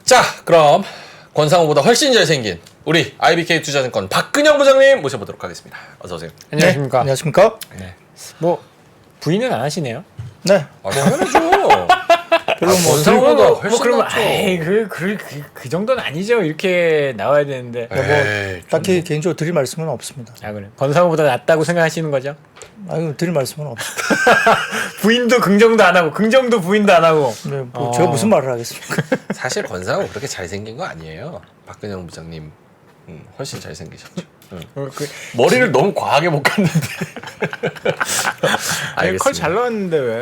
자, 그럼 권상우보다 훨씬 잘생긴 우리 IBK 투자증권 박근영 부장님 모셔보도록 하겠습니다. 어서 오세요. 안녕하십니까. 네, 안녕하십니까? 네. 뭐 부인은 안 하시네요. 네. 당연하죠. 별로 뭐 권상우보다 훨씬 그러면 낫죠. 에이 그 정도는 아니죠. 이렇게 나와야 되는데. 에이, 딱히 개인적으로 드릴 말씀은 없습니다. 아 그래. 권상우보다 낫다고 생각하시는 거죠? 아유, 드릴 말씀은 없습니다. 부인도 긍정도 안 하고 긍정도 부인도 안 하고. 네, 뭐 제가 무슨 말을 하겠습니까? 사실 권상우 그렇게 잘생긴 거 아니에요. 박근영 부장님 훨씬 잘생기셨죠. 머리를 너무 과하게 못 갔는데. 컬 잘 나왔는데 왜?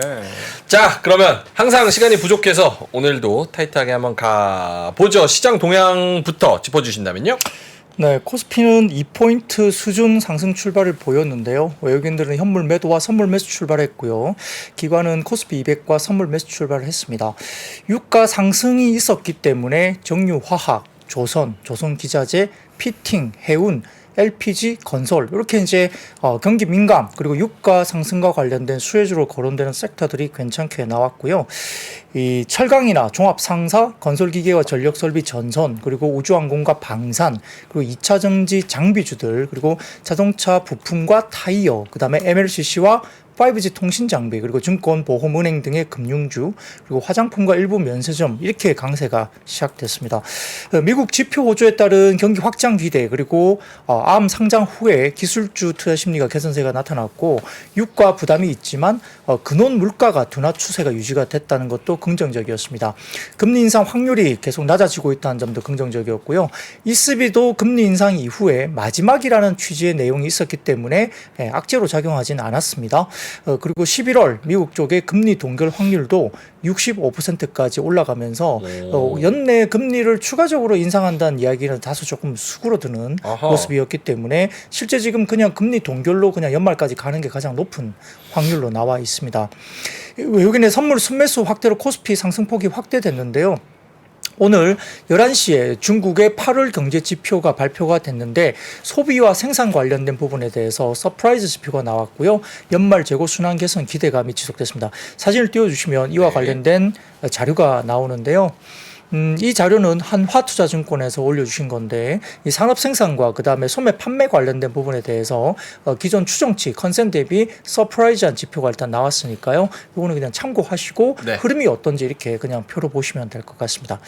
자, 그러면 항상 시간이 부족해서 오늘도 타이트하게 한번 가보죠. 시장 동향부터 짚어주신다면요. 네, 코스피는 2포인트 수준 상승 출발을 보였는데요. 외국인들은 현물 매도와 선물 매수 출발했고요. 기관은 코스피 200과 선물 매수 출발을 했습니다. 유가 상승이 있었기 때문에 정유, 화학, 조선, 조선기자재, 피팅, 해운, LPG, 건설 이렇게 이제 경기 민감 그리고 유가 상승과 관련된 수혜주로 거론되는 섹터들이 괜찮게 나왔고요. 이 철강이나 종합상사, 건설기계와 전력설비 전선 그리고 우주항공과 방산 그리고 2차 전지 장비주들 그리고 자동차 부품과 타이어 그다음에 MLCC와 5G 통신 장비 그리고 증권, 보험, 은행 등의 금융주 그리고 화장품과 일부 면세점 이렇게 강세가 시작됐습니다. 미국 지표 호조에 따른 경기 확장 기대 그리고 암 상장 후에 기술주 투자 심리가 개선세가 나타났고 유가 부담이 있지만 근원 물가가 둔화 추세가 유지가 됐다는 것도 긍정적이었습니다. 금리 인상 확률이 계속 낮아지고 있다는 점도 긍정적이었고요. ECB도 금리 인상 이후에 마지막이라는 취지의 내용이 있었기 때문에 악재로 작용하진 않았습니다. 그리고 11월 미국 쪽의 금리 동결 확률도 65%까지 올라가면서 연내 금리를 추가적으로 인상한다는 이야기는 다소 조금 수그러드는 모습이었기 때문에 실제 지금 그냥 금리 동결로 그냥 연말까지 가는 게 가장 높은 확률로 나와 있습니다. 외국인의 선물 순매수 확대로 코스피 상승폭이 확대됐는데요. 오늘 11시에 중국의 8월 경제 지표가 발표가 됐는데 소비와 생산 관련된 부분에 대해서 서프라이즈 지표가 나왔고요. 연말 재고 순환 개선 기대감이 지속됐습니다. 사진을 띄워주시면 이와 관련된 자료가 나오는데요. 이 자료는 한화투자증권에서 올려주신 건데 이 산업 생산과 그 다음에 소매 판매 관련된 부분에 대해서 기존 추정치 컨센 대비 서프라이즈한 지표가 일단 나왔으니까요. 이거는 그냥 참고하시고 네. 흐름이 어떤지 이렇게 그냥 표로 보시면 될 것 같습니다.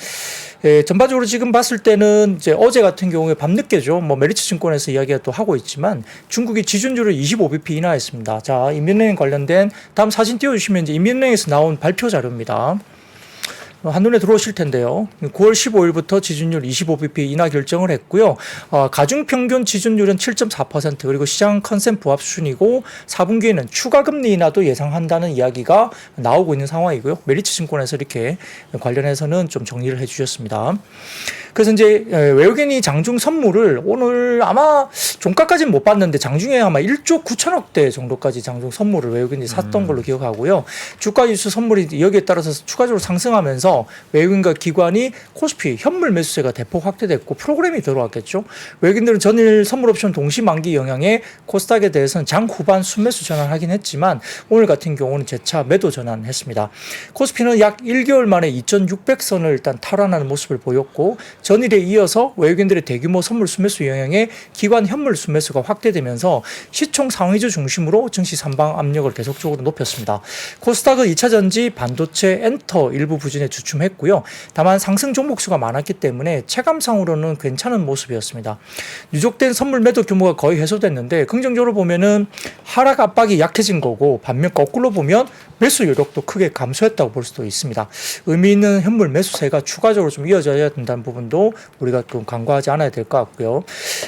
전반적으로 지금 봤을 때는 이제 어제 같은 경우에 밤늦게죠. 뭐 메리츠증권에서 이야기가 또 하고 있지만 중국이 지준율을 25bp 인하했습니다. 자, 인민은행 관련된 다음 사진 띄워주시면 이제 인민은행에서 나온 발표 자료입니다. 한눈에 들어오실 텐데요. 9월 15일부터 지준율 25bp 인하 결정을 했고요. 가중평균 지준율은 7.4% 그리고 시장 컨센 부합 수준이고 4분기에는 추가 금리 인하도 예상한다는 이야기가 나오고 있는 상황이고요. 메리츠증권에서 이렇게 관련해서는 좀 정리를 해주셨습니다. 그래서 이제 외국인이 장중 선물을 오늘 아마 종가까지는 못 봤는데 장중에 아마 1조 9천억대 정도까지 장중 선물을 외국인이 샀던 걸로 기억하고요. 주가지수 선물이 여기에 따라서 추가적으로 상승하면서 외국인과 기관이 코스피 현물 매수세가 대폭 확대됐고 프로그램이 들어왔겠죠. 외국인들은 전일 선물 옵션 동시 만기 영향에 코스닥에 대해서는 장 후반 순매수 전환하긴 했지만 오늘 같은 경우는 재차 매도 전환했습니다. 코스피는 약 1개월 만에 2,600선을 일단 탈환하는 모습을 보였고 전일에 이어서 외국인들의 대규모 선물 순매수 영향에 기관 현물 순매수가 확대되면서 시총 상위주 중심으로 증시 선방 압력을 계속적으로 높였습니다. 코스닥은 2차 전지, 반도체, 엔터 일부 부진에 주춤했고요. 다만 상승 종목수가 많았기 때문에 체감상으로는 괜찮은 모습이었습니다. 누적된 선물 매도 규모가 거의 해소됐는데 긍정적으로 보면은 하락 압박이 약해진 거고 반면 거꾸로 보면 매수 여력도 크게 감소했다고 볼 수도 있습니다. 의미 있는 현물 매수세가 추가적으로 좀 이어져야 된다는 부분도 우리가 좀 간과하지 않아야 될 것 같고요.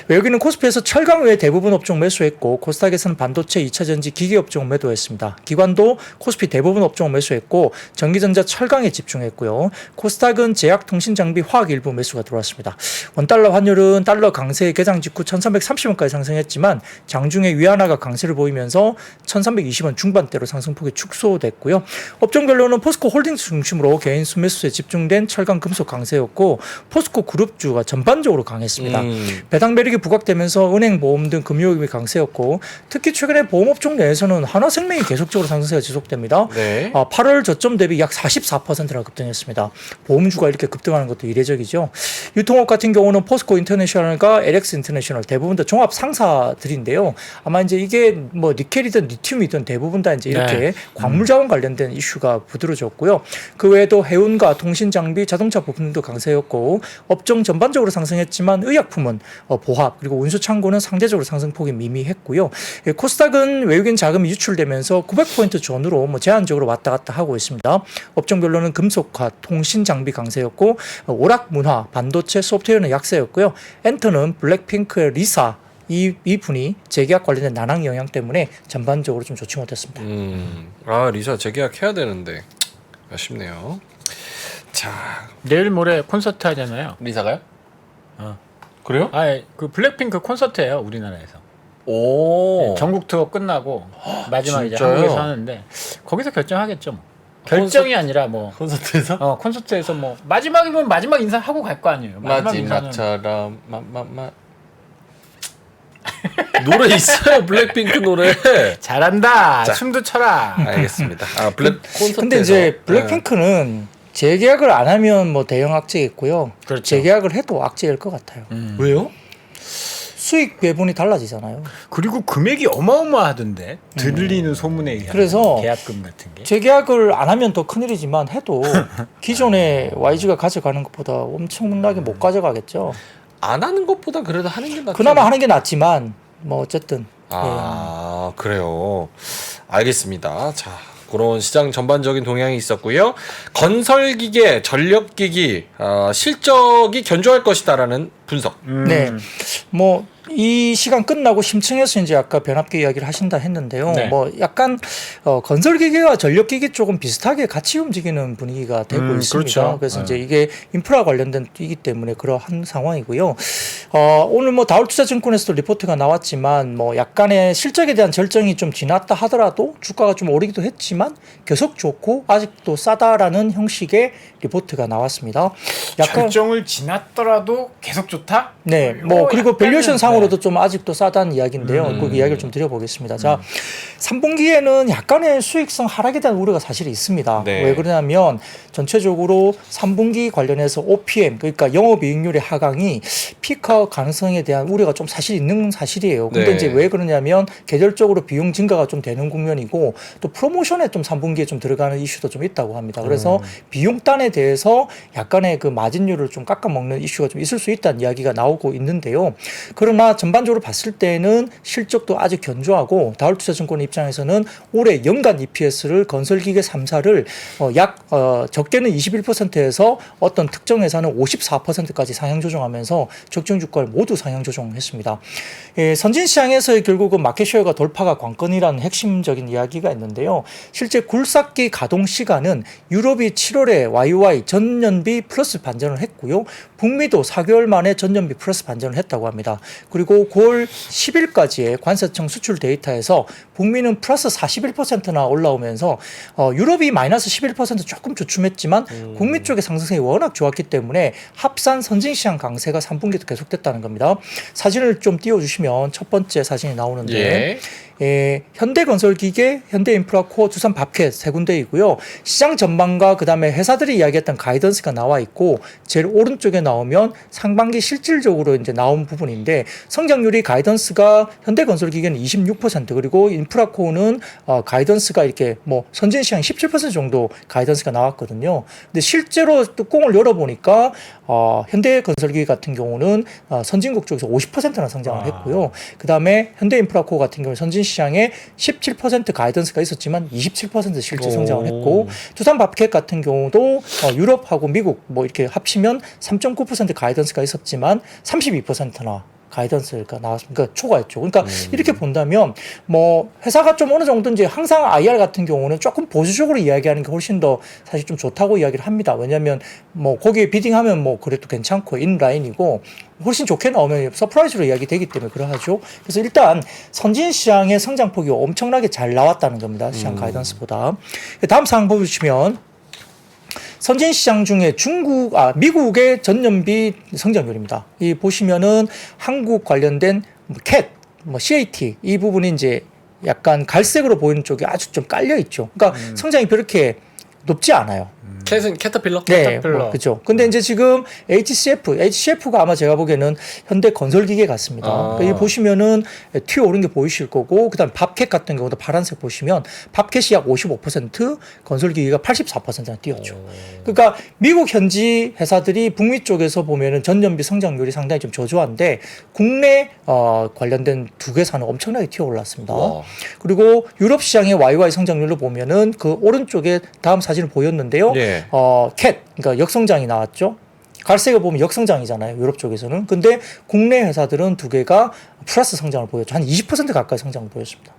외국인은 코스피에서 철강 외 대부분 업종 매수했고 코스닥에서는 반도체, 2차 전지, 기계 업종 매도했습니다. 기관도 코스피 대부분 업종 매수했고 전기전자, 철강에 집중했고요. 코스닥은 제약, 통신 장비, 화학 일부 매수가 들어왔습니다. 원달러 환율은 달러 강세 개장 직후 1330원까지 상승했지만 장중에 위안화가 강세를 보이면서 1320원 중반대로 상승폭이 축소됐고요. 업종별로는 포스코 홀딩스 중심으로 개인 순매수에 집중된 철강, 금속 강세였고 포스코 포스코 그룹주가 전반적으로 강했습니다. 배당 매력이 부각되면서 은행, 보험 등 금융업이 강세였고 특히 최근에 보험업종 내에서는 한화생명이 계속적으로 상승세가 지속됩니다. 네. 8월 저점 대비 약 44%나 급등했습니다. 보험주가 이렇게 급등하는 것도 이례적이죠. 유통업 같은 경우는 포스코 인터내셔널과 LX 인터내셔널 대부분 다 종합 상사들인데요. 아마 이제 이게 뭐 니켈이든 리튬이든 대부분 다 이제 이렇게 네. 광물자원 관련된 이슈가 부드러졌고요. 그 외에도 해운과 통신 장비, 자동차 부품도 강세였고 업종 전반적으로 상승했지만 의약품은 보합 그리고 운수 창고는 상대적으로 상승폭이 미미했고요. 코스닥은 외국인 자금이 유출되면서 900포인트 존으로 뭐 제한적으로 왔다 갔다 하고 있습니다. 업종별로는 금속화, 통신 장비 강세였고 오락 문화, 반도체, 소프트웨어는 약세였고요. 엔터는 블랙핑크의 리사 이 분이 재계약 관련된 난항 영향 때문에 전반적으로 좀 좋지 못했습니다. 리사 재계약해야 되는데 아쉽네요. 자, 내일 모레 콘서트 하잖아요. 리사가요? 어. 그래요? 그 블랙핑크 콘서트예요 우리나라에서. 오. 전국 투어 끝나고 마지막 이제 진짜요? 한국에서 하는데 거기서 결정하겠죠. 뭐. 결정이 아니라 뭐 콘서트에서? 콘서트에서 뭐 마지막이면 마지막 인사 하고 갈 거 아니에요. 마지막처럼 노래 있어요. 블랙핑크 노래. 잘한다. 자. 춤도 춰라. 알겠습니다. 콘서트에서. 근데 이제 블랙핑크는 재계약을 안 하면 뭐 대형 악재겠고요. 그렇죠. 재계약을 해도 악재일 것 같아요. 왜요? 수익 배분이 달라지잖아요. 그리고 금액이 어마어마하던데 들리는 소문에 의하면 그래서 계약금 같은 게. 재계약을 안 하면 더 큰일이지만 해도 기존에 YG가 가져가는 것보다 엄청나게 못 가져가겠죠. 안 하는 것보다 그래도 하는 게 낫죠. 그나마 하는 게 낫지만 뭐 어쨌든 그래요. 알겠습니다. 자, 그런 시장 전반적인 동향이 있었고요. 건설기계, 전력기기 실적이 견조할 것이다라는 분석. 네. 뭐 이 시간 끝나고 심층에서 이제 아까 변압기 이야기를 하신다 했는데요. 네. 뭐 약간 건설기계와 전력기계 조금 비슷하게 같이 움직이는 분위기가 되고 있습니다. 그렇죠. 그래서 이제 이게 인프라 관련된 이기 때문에 그러한 상황이고요. 오늘 뭐 다울투자증권에서도 리포트가 나왔지만 뭐 약간의 실적에 대한 절정이 좀 지났다 하더라도 주가가 좀 오르기도 했지만 계속 좋고 아직도 싸다라는 형식의 리포트가 나왔습니다. 결정을 지났더라도 계속 좋다? 네, 뭐 그리고 밸류에이션 상으로도 네. 좀 아직도 싸다는 이야기인데요. 그 이야기를 좀 드려보겠습니다. 자, 3분기에는 약간의 수익성 하락에 대한 우려가 사실 있습니다. 네. 왜 그러냐면 전체적으로 3분기 관련해서 OPM 그러니까 영업이익률의 하강이 피크아웃 가능성에 대한 우려가 좀 사실 있는 사실이에요. 근데 네. 이제 왜 그러냐면 계절적으로 비용 증가가 좀 되는 국면이고 또 프로모션에 좀 3분기에 좀 들어가는 이슈도 좀 있다고 합니다. 그래서 비용단에 대해서 약간의 그 마진율을 좀 깎아먹는 이슈가 좀 있을 수 있다는 이야기가 나오고 있는데요. 그러나 전반적으로 봤을 때는 실적도 아직 견조하고 다울투자증권 입장에서는 올해 연간 EPS를 건설기계 3사를 적게는 21%에서 어떤 특정 회사는 54%까지 상향 조정하면서 적정 주가를 모두 상향 조정했습니다. 선진 시장에서의 결국은 마켓쉐어가 돌파가 관건이라는 핵심적인 이야기가 있는데요. 실제 굴삭기 가동 시간은 유럽이 7월에 YY 전년비 플러스 반전을 했고요. 북미도 4개월 만에 전년비 플러스 반전을 했다고 합니다. 그리고 9월 10일까지의 관세청 수출 데이터에서 북미는 플러스 41%나 올라오면서 유럽이 마이너스 11% 조금 주춤했지만 북미 쪽의 상승성이 워낙 좋았기 때문에 합산 선진시장 강세가 3분기도 계속됐다는 겁니다. 사진을 좀 띄워주시면 첫 번째 사진이 나오는데 현대건설기계, 현대인프라코어, 두산밥켓 세 군데이고요. 시장 전망과 그다음에 회사들이 이야기했던 가이던스가 나와 있고 제일 오른쪽에 나오면 상반기 실질적으로 이제 나온 부분인데 성장률이 가이던스가 현대건설기계는 26% 그리고 인프라코어는 가이던스가 이렇게 뭐 선진시장 17% 정도 가이던스가 나왔거든요. 근데 실제로 뚜껑을 열어보니까 현대건설기계 같은 경우는 선진국 쪽에서 50%나 성장을 했고요. 그다음에 현대인프라코어 같은 경우는 선진시장에 17% 가이던스가 있었지만 27% 실질 성장을 했고 두산밥켓 같은 경우도 유럽하고 미국 뭐 이렇게 합치면 3.9% 가이던스가 있었지만 32%나 가이던스가 나왔습니다. 그러니까 초과했죠. 그러니까 이렇게 본다면 뭐 회사가 좀 어느 정도 이제 항상 IR 같은 경우는 조금 보수적으로 이야기하는 게 훨씬 더 사실 좀 좋다고 이야기를 합니다. 왜냐하면 뭐 거기에 비딩하면 뭐 그래도 괜찮고 인라인이고 훨씬 좋게 나오면 서프라이즈로 이야기되기 때문에 그러하죠. 그래서 일단 선진 시장의 성장폭이 엄청나게 잘 나왔다는 겁니다. 시장 가이던스보다. 다음 상황 보시면 선진 시장 중에 미국의 전년비 성장률입니다. 이 보시면은 한국 관련된 캣, CAT 이 부분이 이제 약간 갈색으로 보이는 쪽이 아주 좀 깔려 있죠. 그러니까 성장이 그렇게 높지 않아요. 캣은 캐터필러? 네, 캐터필러. 그렇죠. 근데 이제 지금 HCF가 아마 제가 보기에는 현대 건설기계 같습니다. 그러니까 이 보시면은 튀어 오른 게 보이실 거고, 그다음 밥캣 같은 경우도 파란색 보시면 밥캣이 약 55%, 건설기계가 84%나 뛰었죠. 그러니까 미국 현지 회사들이 북미 쪽에서 보면은 전년비 성장률이 상당히 좀 저조한데 국내 관련된 두 개사는 엄청나게 튀어 올랐습니다. 그리고 유럽 시장의 YY 성장률로 보면은 그 오른쪽에 다음 사진을 보였는데요. 예. 그러니까 역성장이 나왔죠. 갈색을 보면 역성장이잖아요. 유럽 쪽에서는. 근데 국내 회사들은 두 개가 플러스 성장을 보였죠. 한 20% 가까이 성장을 보였습니다.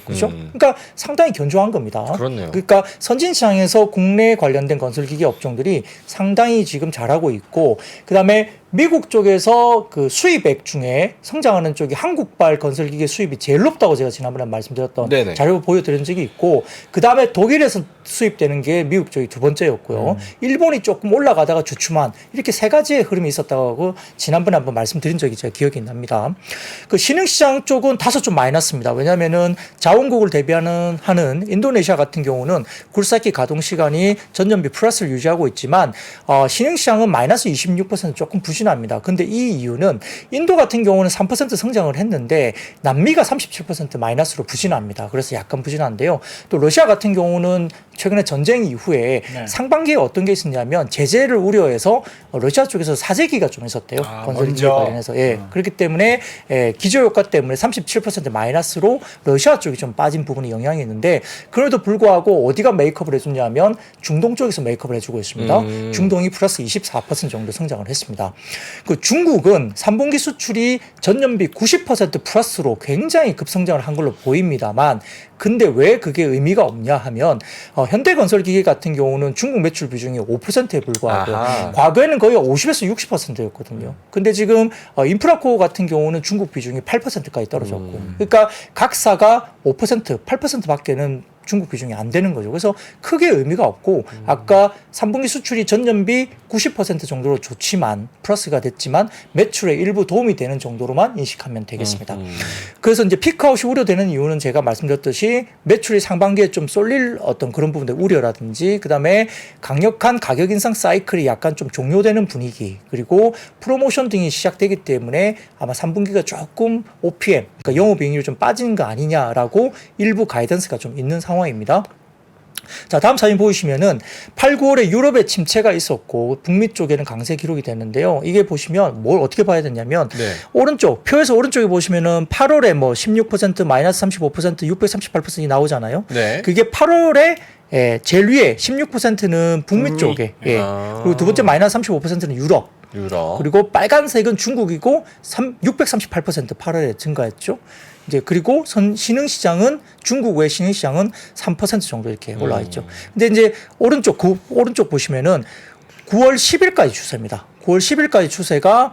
그렇죠? 그러니까 상당히 견조한 겁니다. 그렇네요. 그러니까 선진 시장에서 국내 관련된 건설기계 업종들이 상당히 지금 잘하고 있고, 그다음에 미국 쪽에서 그 수입액 중에 성장하는 쪽이 한국발 건설기계 수입이 제일 높다고 제가 지난번에 말씀드렸던 네네. 자료 보여드린 적이 있고, 그 다음에 독일에서 수입되는 게 미국 쪽이 두 번째였고요. 일본이 조금 올라가다가 주춤한 이렇게 세 가지의 흐름이 있었다고 하고 지난번에 한번 말씀드린 적이 제가 기억이 납니다. 그 신흥시장 쪽은 다소 좀 마이너스입니다. 왜냐하면은 자원국을 대비하는 인도네시아 같은 경우는 굴삭기 가동 시간이 전년비 플러스를 유지하고 있지만 신흥시장은 마이너스 26% 조금 부진합니다. 근데 이 이유는 인도 같은 경우는 3% 성장을 했는데 남미가 37% 마이너스로 부진합니다. 그래서 약간 부진한데요. 또 러시아 같은 경우는 최근에 전쟁 이후에 네. 상반기에 어떤 게 있었냐면 제재를 우려해서 러시아 쪽에서 사재기가 좀 있었대요. 건설기계 관련해서. 예. 그렇기 때문에 기저효과 때문에 37% 마이너스로 러시아 쪽이 좀 빠진 부분이 영향이 있는데, 그럼에도 불구하고 어디가 메이크업을 해주냐면 중동 쪽에서 메이크업을 해주고 있습니다. 중동이 플러스 24% 정도 성장을 했습니다. 그 중국은 3분기 수출이 전년비 90% 플러스로 굉장히 급성장을 한 걸로 보입니다만, 근데 왜 그게 의미가 없냐 하면 현대건설기계 같은 경우는 중국 매출 비중이 5%에 불과하고 아하. 과거에는 거의 50에서 60%였거든요. 근데 지금 인프라코어 같은 경우는 중국 비중이 8%까지 떨어졌고, 그러니까 각사가 5%, 8%밖에는 중국 비중이 안 되는 거죠. 그래서 크게 의미가 없고, 아까 3분기 수출이 전년비 90% 정도로 좋지만 플러스가 됐지만 매출에 일부 도움이 되는 정도로만 인식하면 되겠습니다. 그래서 이제 피크아웃이 우려되는 이유는 제가 말씀드렸듯이 매출이 상반기에 좀 쏠릴 어떤 그런 부분들 우려라든지, 그다음에 강력한 가격 인상 사이클이 약간 좀 종료되는 분위기, 그리고 프로모션 등이 시작되기 때문에 아마 3분기가 조금 OPM, 그러니까 영업이익률이 좀 빠지는 거 아니냐라고 일부 가이던스가 좀 있는 상황입니다. 자, 다음 사진 보시면은 8, 9월에 유럽에 침체가 있었고 북미 쪽에는 강세 기록이 됐는데요. 이게 보시면 뭘 어떻게 봐야 되냐면 오른쪽 표에서 오른쪽에 보시면은 8월에 뭐 16% 마이너스 35% 638%이 나오잖아요. 그게 8월에 제일 위에 16%는 북미 쪽에, 그리고 두 번째 마이너스 35%는 유럽. 그리고 빨간색은 중국이고 638% 8월에 증가했죠. 이제 그리고 신흥시장은 중국 외 신흥시장은 3% 정도 이렇게 올라와 있죠. 근데 이제 오른쪽 보시면은 9월 10일까지 추세입니다. 9월 10일까지 추세가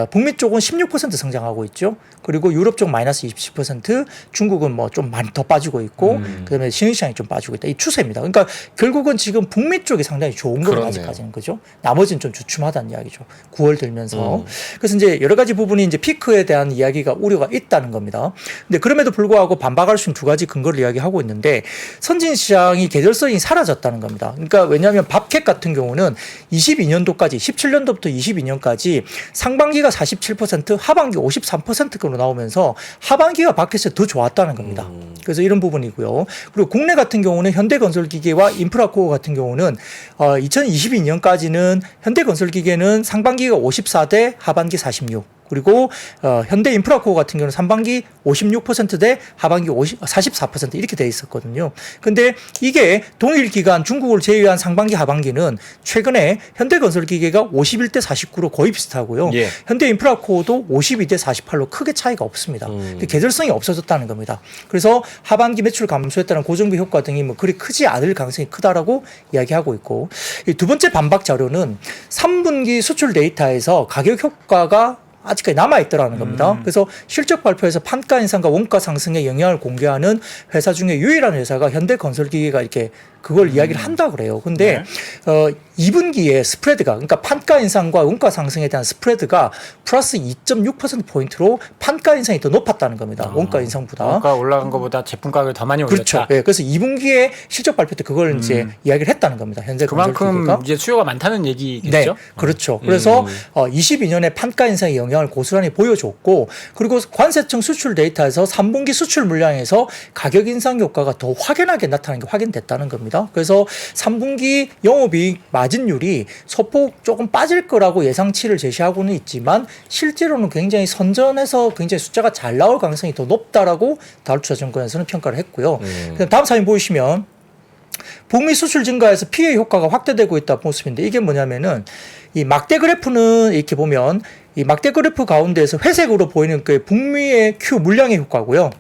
북미 쪽은 16% 성장하고 있죠. 그리고 유럽 쪽 마이너스 27%, 중국은 뭐 좀 많이 더 빠지고 있고, 그다음에 신흥시장이 좀 빠지고 있다. 이 추세입니다. 그러니까 결국은 지금 북미 쪽이 상당히 좋은 거예요. 아직까지는. 그죠? 나머지는 좀 주춤하다는 이야기죠. 9월 들면서. 그래서 이제 여러 가지 부분이 이제 피크에 대한 이야기가 우려가 있다는 겁니다. 근데 그럼에도 불구하고 반박할 수 있는 두 가지 근거를 이야기하고 있는데, 선진시장이 계절성이 사라졌다는 겁니다. 그러니까 왜냐하면 밥캣 같은 경우는 22년도까지 17년도부터 22년까지 상반기가 47%, 하반기 53%로 나오면서 하반기가 밥캣이 더 좋았다는 겁니다. 그래서 이런 부분이고요. 그리고 국내 같은 경우는 현대건설기계와 인프라코어 같은 경우는 2022년까지는 현대건설기계는 상반기가 54대 하반기 46. 그리고 현대인프라코어 같은 경우는 상반기 56%대 하반기 44% 이렇게 돼 있었거든요. 근데 이게 동일 기간 중국을 제외한 상반기 하반기는 최근에 현대건설기계가 51대 49로 거의 비슷하고요. 현대인프라코어도 52대 48로 크게 차이가 없습니다. 계절성이 없어졌다는 겁니다. 그래서 하반기 매출 감소했다는 고정비 효과 등이 뭐 그리 크지 않을 가능성이 크다라고 이야기하고 있고, 이 두 번째 반박 자료는 3분기 수출 데이터에서 가격 효과가 아직까지 남아있더라는 겁니다. 그래서 실적 발표에서 판가 인상과 원가 상승에 영향을 공개하는 회사 중에 유일한 회사가 현대건설기계가 이렇게 그걸 이야기를 한다 그래요. 근데 2분기에 스프레드가 그러니까 판가 인상과 원가 상승에 대한 스프레드가 플러스 2.6%포인트로 판가 인상이 더 높았다는 겁니다. 원가 인상보다. 원가 올라간 것보다 제품 가격이 더 많이 올랐다. 그렇죠. 예, 그래서 2분기에 실적 발표 때 그걸 이제 이야기를 했다는 겁니다. 현재 그만큼 이제 수요가 많다는 얘기겠죠. 네, 그렇죠. 그래서 22년에 판가 인상의 영향을 고스란히 보여줬고, 그리고 관세청 수출 데이터에서 3분기 수출 물량에서 가격 인상 효과가 더 확연하게 나타나는 게 확인됐다는 겁니다. 그래서 3분기 영업이익 마진율이 소폭 조금 빠질 거라고 예상치를 제시하고는 있지만 실제로는 굉장히 선전해서 굉장히 숫자가 잘 나올 가능성이 더 높다라고 다울투자증권에서는 평가를 했고요. 그다음 다음 사진 보시면 북미 수출 증가에서 피해 효과가 확대되고 있다 모습인데, 이게 뭐냐면은 이 막대 그래프는 이렇게 보면 이 막대 그래프 가운데에서 회색으로 보이는 그 북미의 Q 물량의 효과고요.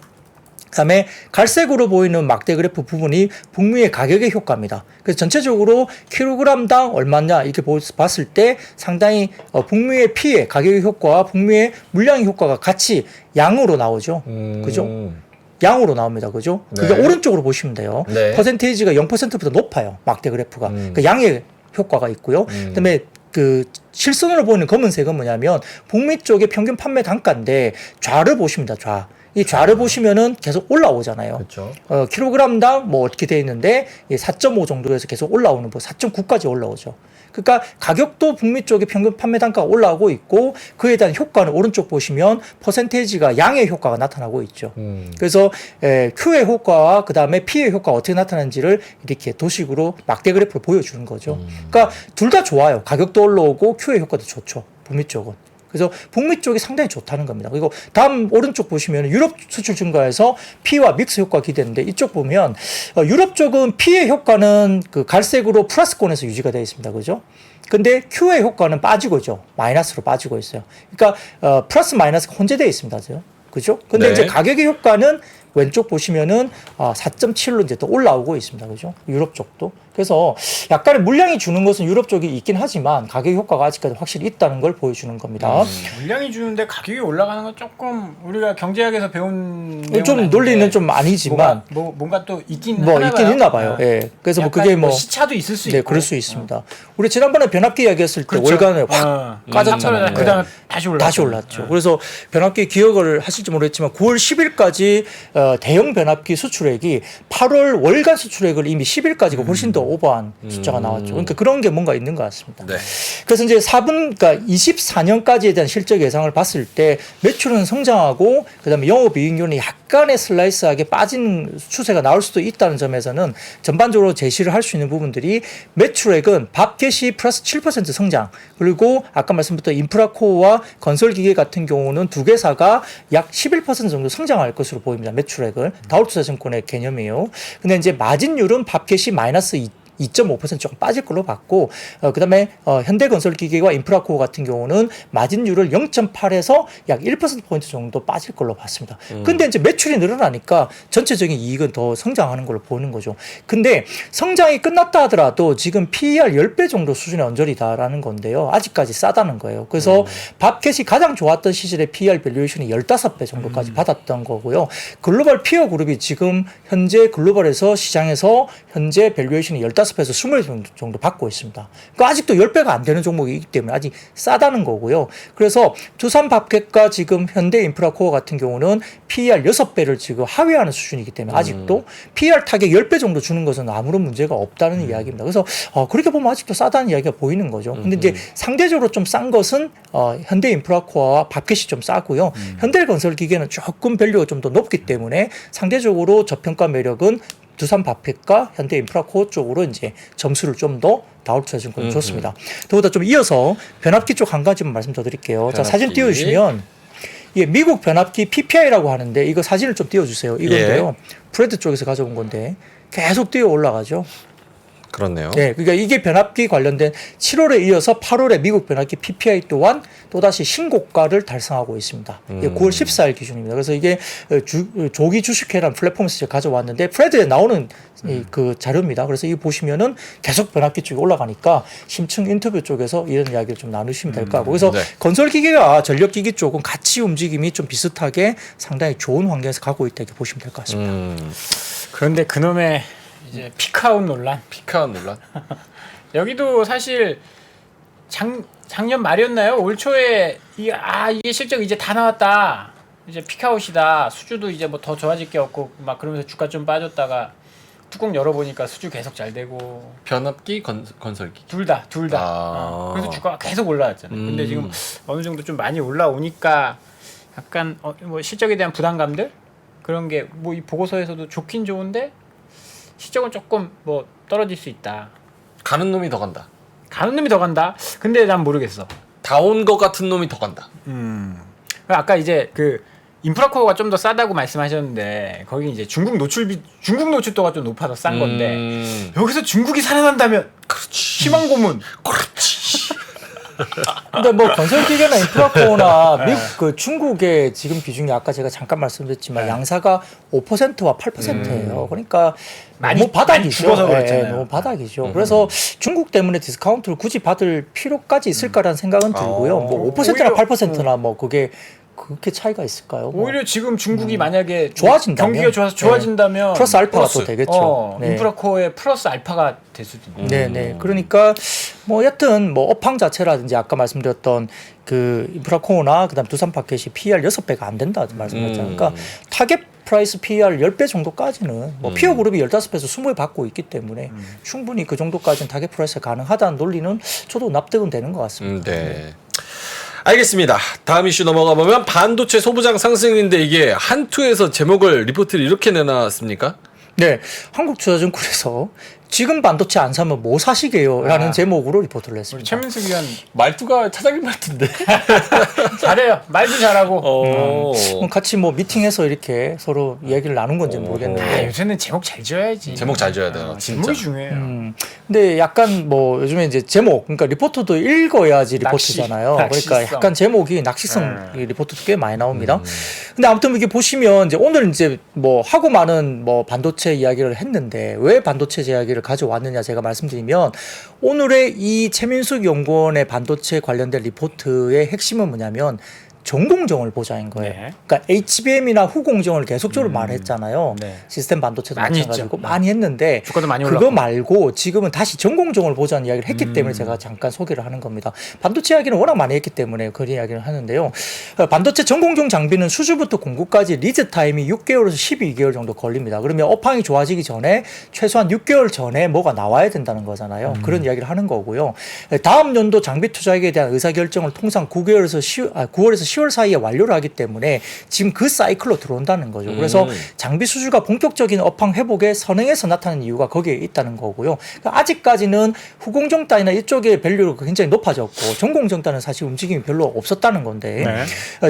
그다음에 갈색으로 보이는 막대 그래프 부분이 북미의 가격의 효과입니다. 그래서 전체적으로 킬로그램당 얼마냐 이렇게 봤을 때 상당히 북미의 피해 가격의 효과와 북미의 물량의 효과가 같이 양으로 나오죠. 그죠? 양으로 나옵니다. 그죠? 네. 그게 오른쪽으로 보시면 돼요. 네. 퍼센테이지가 0%보다 높아요. 막대 그래프가. 그 양의 효과가 있고요. 그다음에 그 실선으로 보이는 검은색은 뭐냐면 북미 쪽의 평균 판매 단가인데 좌를 보십니다. 좌. 이 좌를 보시면은 계속 올라오잖아요. 그렇죠. 킬로그램당 뭐 어떻게 돼 있는데 4.5 정도에서 계속 올라오는 거 4.9까지 올라오죠. 그러니까 가격도 북미 쪽의 평균 판매 단가가 올라오고 있고, 그에 대한 효과는 오른쪽 보시면 퍼센테이지가 양의 효과가 나타나고 있죠. 그래서 Q의 효과와 그다음에 P의 효과가 어떻게 나타나는지를 이렇게 도식으로 막대 그래프로 보여주는 거죠. 그러니까 둘 다 좋아요. 가격도 올라오고 Q의 효과도 좋죠. 북미 쪽은. 그래서 북미 쪽이 상당히 좋다는 겁니다. 그리고 다음 오른쪽 보시면 유럽 수출 증가에서 P와 믹스 효과가 기대되는데, 이쪽 보면 유럽 쪽은 P의 효과는 그 갈색으로 플러스권에서 유지가 되어 있습니다. 그죠? 근데 Q의 효과는 빠지고 있죠. 마이너스로 빠지고 있어요. 그러니까 플러스 마이너스가 혼재되어 있습니다. 그죠? 근데 네. 이제 가격의 효과는 왼쪽 보시면은 4.7로 이제 또 올라오고 있습니다. 그죠? 유럽 쪽도. 그래서 약간의 물량이 주는 것은 유럽 쪽이 있긴 하지만 가격 효과가 아직까지 확실히 있다는 걸 보여주는 겁니다. 물량이 주는데 가격이 올라가는 건 조금 우리가 경제학에서 배운 좀 논리는 좀 아니지만 뭔가 또 있긴 뭐 하나 있긴 봐요. 있나 봐요. 예. 그래서 뭐 그게 뭐 시차도 있을 수 네, 있고. 그럴 수 있습니다. 우리 지난번에 변압기 이야기했을 때 그렇죠. 월간에 확 까졌잖아요. 그다음에 다시 올랐죠. 다시 올랐죠. 그래서 변압기 기억을 하실지 모르겠지만 9월 10일까지 대형 변압기 수출액이 8월 월간 수출액을 이미 10일까지가 훨씬 더 오버한 숫자가 나왔죠. 그러니까 그런 게 뭔가 있는 것 같습니다. 네. 그래서 이제 4분, 그러니까 24년까지에 대한 실적 예상을 봤을 때 매출은 성장하고 그다음에 영업이익률이 약간의 슬라이스하게 빠진 추세가 나올 수도 있다는 점에서는 전반적으로 제시를 할 수 있는 부분들이 매출액은 밥켓이 플러스 7% 성장, 그리고 아까 말씀드렸던 인프라코어와 건설기계 같은 경우는 두 개사가 약 11% 정도 성장할 것으로 보입니다. 매출액을. 다울투자증권의 개념이에요. 근데 이제 마진율은 밥켓이 마이너스 2.5% 조금 빠질 걸로 봤고, 그다음에 현대건설기계와 인프라코어 같은 경우는 마진율을 0.8에서 약 1%포인트 정도 빠질 걸로 봤습니다. 근데 이제 매출이 늘어나니까 전체적인 이익은 더 성장하는 걸로 보는 거죠. 근데 성장이 끝났다 하더라도 지금 PER 10배 정도 수준의 언저리다라는 건데요. 아직까지 싸다는 거예요. 그래서 밥켓이 가장 좋았던 시절에 PER 밸류에이션이 15배 정도까지 받았던 거고요. 글로벌 피어 그룹이 지금 현재 글로벌에서 시장에서 현재 밸류에이션이 15배에서 20배 정도 받고 있습니다. 그러니까 아직도 10배가 안 되는 종목이기 때문에 아직 싸다는 거고요. 그래서 두산밥켓과 지금 현대인프라코어 같은 경우는 PER 6배를 지금 하회하는 수준이기 때문에 아직도 PER 타격 10배 정도 주는 것은 아무런 문제가 없다는 이야기입니다. 그래서 그렇게 보면 아직도 싸다는 이야기가 보이는 거죠. 근데 이제 상대적으로 좀 싼 것은 현대인프라코어와 밥켓이 좀 싸고요. 현대건설기계는 조금 밸류가 좀 더 높기 때문에 상대적으로 저평가 매력은 두산밥켓과 현대인프라코어 쪽으로 이제 점수를 좀 더 다울투자증권이 줬습니다. 그보다 좀 이어서 변압기 쪽 한 가지만 말씀 더 드릴게요. 자, 사진 띄워주시면 예, 미국 변압기 PPI라고 하는데 이거 사진을 좀 띄워주세요. 이건데요. 프레드 쪽에서 가져온 건데 계속 뛰어 올라가죠. 그렇네요. 네, 그러니까 이게 변압기 관련된 7월에 이어서 8월에 미국 변압기 PPI 또한 또다시 신고가를 달성하고 있습니다. 이게 9월 14일 기준입니다. 그래서 이게 조기 주식회라는 플랫폼에서 제가 가져왔는데 프레드에 나오는 그 자료입니다. 그래서 이 보시면은 계속 변압기 쪽이 올라가니까 심층 인터뷰 쪽에서 이런 이야기를 좀 나누시면 될 것 같고, 그래서 네. 건설기계와 전력기기 쪽은 같이 움직임이 좀 비슷하게 상당히 좋은 환경에서 가고 있다 이렇게 보시면 될 것 같습니다. 그런데 그놈의 이제 피크아웃 논란. 피크아웃 논란. 여기도 사실 작년 말이었나요? 올 초에 이게 실적 이제 다 나왔다. 이제 피크아웃이다. 수주도 이제 뭐 더 좋아질 게 없고 막 그러면서 주가 좀 빠졌다가 뚜껑 열어보니까 수주 계속 잘 되고. 변압기, 건설기. 둘 다. 그래서 주가가 계속 올라왔잖아요. 근데 지금 어느 정도 좀 많이 올라오니까 약간 뭐 실적에 대한 부담감들 그런 게 뭐 이 보고서에서도 좋긴 좋은데 실적은 조금 뭐 떨어질 수 있다. 가는 놈이 더 간다. 가는 놈이 더 간다. 근데 난 모르겠어. 다 온 것 같은 놈이 더 간다. 아까 이제 그 인프라코어가 좀 더 싸다고 말씀하셨는데 거기 이제 중국 노출도가 좀 높아서 싼 건데 여기서 중국이 살아난다면 그렇지. 희망 고문. 그렇지. 근데 뭐 건설기계나 인프라코어나 미국 그 중국의 지금 비중이 아까 제가 잠깐 말씀드렸지만 양사가 5%와 8%예요. 그러니까 너무 바닥이죠. 죽어서 그랬잖아요. 너무 바닥이죠. 그래서 중국 때문에 디스카운트를 굳이 받을 필요까지 있을까라는 생각은 들고요. 뭐 5%나 8%나 뭐 그게 그렇게 차이가 있을까요? 오히려 지금 중국이 만약에 좋아진다면? 경기가 좋아서 좋아진다면 플러스 알파가 또 되겠죠. 네. 인프라코어의 플러스 알파가 될 수도 있는. 네네. 그러니까 뭐 여튼 뭐 업황 자체라든지 아까 말씀드렸던 그 인프라코어나 그다음 두산파켓이 PER 6배가 안 된다 말씀드렸잖아요. 그러니까 타겟 프라이스 PER 10배 정도까지는 뭐 피어 그룹이 15배에서 20배 받고 있기 때문에 충분히 그 정도까지는 타겟 프라이스 가능하다는 논리는 저도 납득은 되는 것 같습니다. 네. 알겠습니다. 다음 이슈 넘어가 보면 반도체 소부장 상승인데 이게 한투에서 제목을 리포트를 이렇게 내놨습니까? 네, 한국투자증권에서 지금 반도체 안 사면 뭐 사시게요? 라는 제목으로 리포트를 우리 했습니다. 최민숙 위원 말투가 차장님 말투인데. 잘해요. 말도 잘하고. 그럼 같이 뭐 미팅해서 이렇게 서로 이야기를 나눈 건지 모르겠는데. 요새는 제목 잘 지어야지. 제목 잘 지어야 돼요. 진짜. 제목이 중요해요. 근데 약간 뭐 요즘에 이제 제목, 그러니까 리포트도 읽어야지 리포트잖아요. 낚시성. 그러니까 약간 제목이 낚시성 리포트도 꽤 많이 나옵니다. 근데 아무튼 이게 보시면 이제 오늘 이제 뭐 하고 많은 뭐 반도체 이야기를 했는데 왜 반도체 이야기를 가져왔느냐 제가 말씀드리면 오늘의 이 최민숙 연구원의 반도체 관련된 리포트의 핵심은 뭐냐면 전공정을 보자인 거예요. 네. 그러니까 HBM이나 후공정을 계속적으로 말했잖아요. 네. 시스템 반도체도 많이 마찬가지고 했죠. 많이 했는데 주가도 많이 그거 올랐고. 말고 지금은 다시 전공정을 보자는 이야기를 했기 때문에 제가 잠깐 소개를 하는 겁니다. 반도체 이야기는 워낙 많이 했기 때문에 그런 이야기를 하는데요. 반도체 전공정 장비는 수주부터 공급까지 리드 타임이 6개월에서 12개월 정도 걸립니다. 그러면 업황이 좋아지기 전에 최소한 6개월 전에 뭐가 나와야 된다는 거잖아요. 그런 이야기를 하는 거고요. 다음 연도 장비 투자액에 대한 의사결정을 통상 9개월에서 9월에서 10월 사이에 완료를 하기 때문에 지금 그 사이클로 들어온다는 거죠. 그래서 장비 수주가 본격적인 업황 회복에 선행해서 나타나는 이유가 거기에 있다는 거고요. 그러니까 아직까지는 후공정 단이나 이쪽의 밸류가 굉장히 높아졌고 전공정 단은 사실 움직임이 별로 없었다는 건데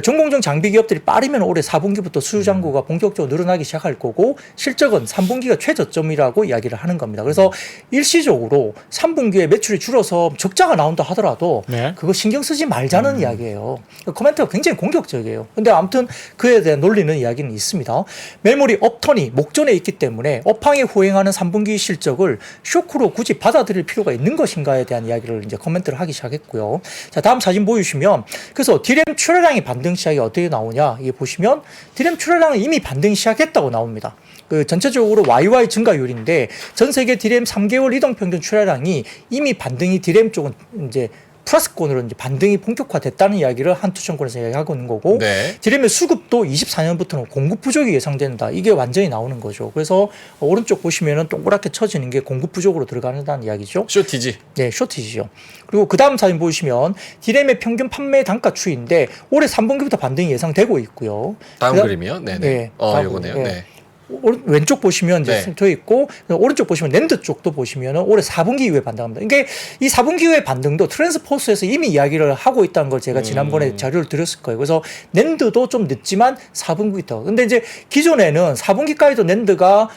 전공정 장비 기업들이 빠르면 올해 4분기부터 수주 잔고가 본격적으로 늘어나기 시작할 거고 실적은 3분기가 최저점이라고 이야기를 하는 겁니다. 그래서 일시적으로 3분기에 매출이 줄어서 적자가 나온다 하더라도 그거 신경 쓰지 말자는 이야기예요. 코멘트가 굉장히 공격적이에요. 근데 아무튼 그에 대한 논리는 이야기는 있습니다. 메모리 업턴이 목전에 있기 때문에 업황에 후행하는 3분기 실적을 쇼크로 굳이 받아들일 필요가 있는 것인가에 대한 이야기를 이제 코멘트를 하기 시작했고요. 자, 다음 사진 보여주시면 그래서 디램 출하량의 반등 시작이 어떻게 나오냐 이게 보시면 디램 출하량은 이미 반등이 시작했다고 나옵니다. 그 전체적으로 YY 증가율인데 전 세계 디램 3개월 이동평균 출하량이 이미 반등이 디램 쪽은 이제 플러스권으로 이제 반등이 본격화됐다는 이야기를 한투증권에서 이야기하고 있는 거고 디램의 수급도 24년부터는 공급 부족이 예상된다. 이게 완전히 나오는 거죠. 그래서 오른쪽 보시면은 동그랗게 쳐지는 게 공급 부족으로 들어가는 이야기죠. 쇼티지. 네, 쇼티지죠. 그리고 그 다음 사진 보시면 디램의 평균 판매 단가 추이인데 올해 3분기부터 반등이 예상되고 있고요. 다음 그림이요? 네네. 네, 요거네요. 네. 네. 왼쪽 보시면 이제 돼 있고 오른쪽 보시면 낸드 쪽도 보시면 올해 4분기 이후에 반등합니다. 이게 이 4분기 이후의 반등도 트랜스포스에서 이미 이야기를 하고 있다는 걸 제가 지난번에 자료를 드렸을 거예요. 그래서 낸드도 좀 늦지만 4분기 있다. 근데 이제 기존에는 4분기까지도 낸드가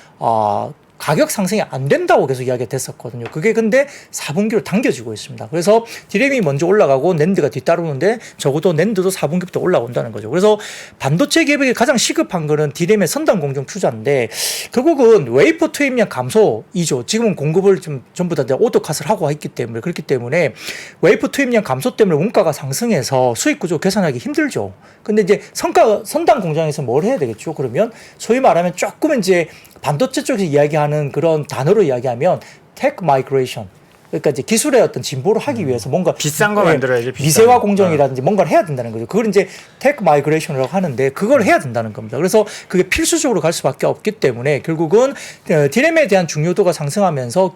가격 상승이 안 된다고 계속 이야기가 됐었거든요. 그게 근데 4분기로 당겨지고 있습니다. 그래서 디램이 먼저 올라가고 낸드가 뒤따르는데 적어도 낸드도 4분기부터 올라온다는 거죠. 그래서 반도체 기업에게 가장 시급한 거는 디램의 선단 공정 투자인데 결국은 웨이퍼 투입량 감소이죠. 지금은 공급을 좀 전부 다 오더컷을 하고 있기 때문에 그렇기 때문에 웨이퍼 투입량 감소 때문에 원가가 상승해서 수익 구조 개선하기 힘들죠. 근데 이제 선단 공장에서 뭘 해야 되겠죠? 그러면 소위 말하면 조금 이제 반도체 쪽에서 이야기하는 그런 단어로 이야기하면 테크 마이그레이션. 그러니까 이제 기술의 어떤 진보를 하기 위해서 뭔가 비싼 거 만들어야지. 비싼 미세화 거. 공정이라든지 뭔가를 해야 된다는 거죠. 그걸 이제 테크 마이그레이션이라고 하는데 그걸 해야 된다는 겁니다. 그래서 그게 필수적으로 갈 수밖에 없기 때문에 결국은 디램에 대한 중요도가 상승하면서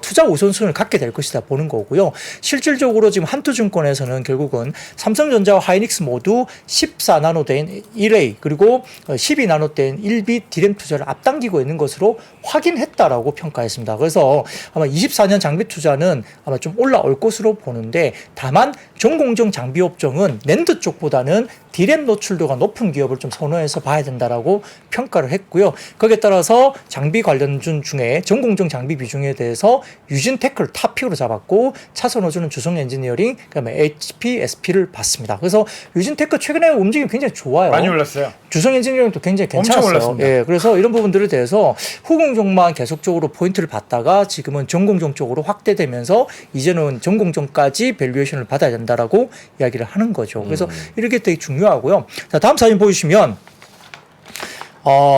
투자 우선순위를 갖게 될 것이다 보는 거고요. 실질적으로 지금 한투증권에서는 결국은 삼성전자와 하이닉스 모두 14나노대인 1A 그리고 12나노대인 1B 디램 투자를 앞당기고 있는 것으로 확인했다라고 평가했습니다. 그래서 아마 24년 장비 투자는 아마 좀 올라올 것으로 보는데 다만 전공정 장비 업종은 낸드 쪽보다는 디램 노출도가 높은 기업을 좀 선호해서 봐야 된다라고 평가를 했고요. 거기에 따라서 장비 관련주 중에 전공정 장비 비중에 대해서 유진테크를 탑픽으로 잡았고 차선호주는 주성 엔지니어링 그다음에 HP, SP를 봤습니다. 그래서 유진테크 최근에 움직임이 굉장히 좋아요. 많이 올랐어요. 주성 엔지니어링도 굉장히 괜찮았어요. 엄청 올랐습니다. 예, 그래서 이런 부분들에 대해서 후공정만 계속적으로 포인트를 받다가 지금은 전공정 쪽으로 확대되면서 이제는 전공정까지 밸류에이션을 받아야 된다라고 이야기를 하는 거죠. 그래서 이렇게 되게 중요하고요. 자, 다음 사진 보여주시면